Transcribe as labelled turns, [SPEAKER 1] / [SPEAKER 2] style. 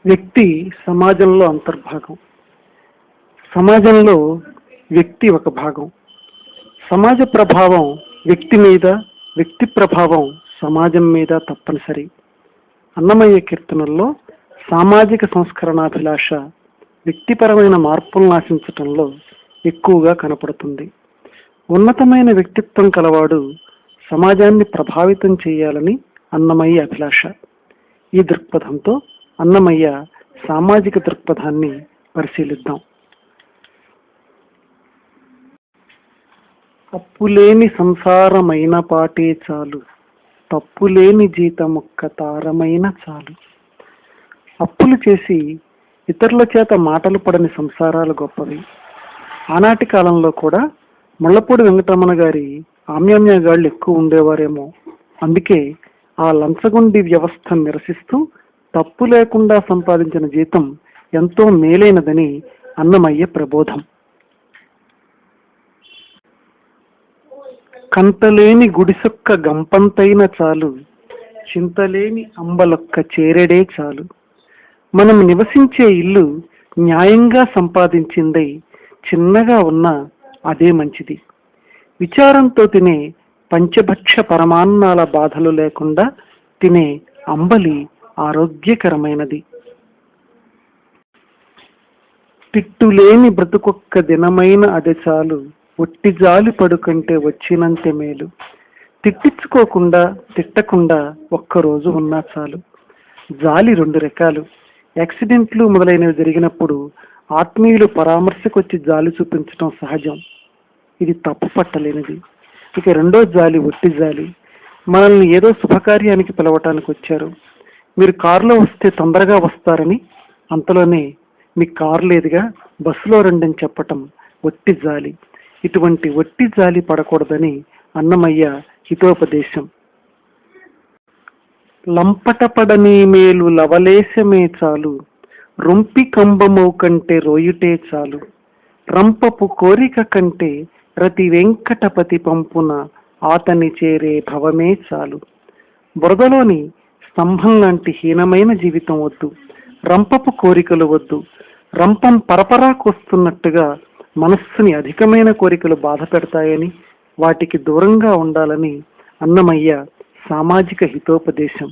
[SPEAKER 1] వ్యక్తి సమాజంలో అంతర్భాగం. సమాజంలో వ్యక్తి ఒక భాగం. సమాజ ప్రభావం వ్యక్తి మీద, వ్యక్తి ప్రభావం సమాజం మీద తప్పనిసరి. అన్నమయ్య కీర్తనల్లో సామాజిక సంస్కరణాభిలాష వ్యక్తిపరమైన మార్పులను ఆశించటంలో ఎక్కువగా కనపడుతుంది. ఉన్నతమైన వ్యక్తిత్వం కలవాడు సమాజాన్ని ప్రభావితం చేయాలని అన్నమయ్య అభిలాష. ఈ దృక్పథంతో అన్నమయ్య సామాజిక దృక్పథాన్ని పరిశీలిద్దాం. అప్పులేని సంసారమైన పాటే చాలు, తప్పులేని జీతమొక్క తారమైన చాలు. అప్పులు చేసి ఇతరుల చేత మాటలు పడని సంసారాలు గొప్పవి. ఆనాటి కాలంలో కూడా ముళ్ళపూడి వెంకటరమణ గారి ఆమ్యామ్యగాళ్ళు ఎక్కువ ఉండేవారేమో. అందుకే ఆ లంచగొండి వ్యవస్థను నిరసిస్తూ తప్పు లేకుండా సంపాదించిన జీతం ఎంతో మేలైనదని అన్నమయ్య ప్రబోధం. కంతలేని గుడిసొక్క గంపంతైన చాలు, చింతలేని అంబలొక్క చేరెడే చాలు. మనం నివసించే ఇల్లు న్యాయంగా సంపాదించిందై చిన్నగా ఉన్నా అదే మంచిది. విచారంతో తినే పంచభక్ష పరమాన్నాల బాధలు లేకుండా తినే అంబలి ఆరోగ్యకరమైనది. తిట్టులేని బ్రతుకొక్క దినమైన అది చాలు, ఒట్టి జాలి పడుకంటే వచ్చినంతే మేలు. తిట్టించుకోకుండా తిట్టకుండా ఒక్కరోజు ఉన్నా చాలు. జాలి రెండు రకాలు. యాక్సిడెంట్లు మొదలైనవి జరిగినప్పుడు ఆత్మీయులు పరామర్శకొచ్చి జాలి చూపించడం సహజం. ఇది తప్పు పట్టలేనిది. ఇక రెండో జాలి ఒట్టి జాలి. మనల్ని ఏదో శుభకార్యానికి పిలవటానికి వచ్చారు, మీరు కారులో వస్తే తొందరగా వస్తారని, అంతలోనే మీకు కారు లేదుగా బస్సులో రండని చెప్పటం ఒట్టి జాలి. ఇటువంటి ఒట్టి జాలి పడకూడదని అన్నమయ్య హితోపదేశం. లంపటపడని మేలు లవలేశమే చాలు, రొంపి కంబమౌ కంటే రోయుటే చాలు. రంపపు కోరిక కంటే రతి వెంకటపతి పంపున ఆతని చేరే భవమే చాలు. బురదలోని స్తంభం లాంటి హీనమైన జీవితం వద్దు, రంపపు కోరికలు వద్దు. రంపం పరపరాకొస్తున్నట్టుగా మనస్సుని అధికమైన కోరికలు బాధ పెడతాయని, వాటికి దూరంగా ఉండాలని అన్నమయ్య సామాజిక హితోపదేశం.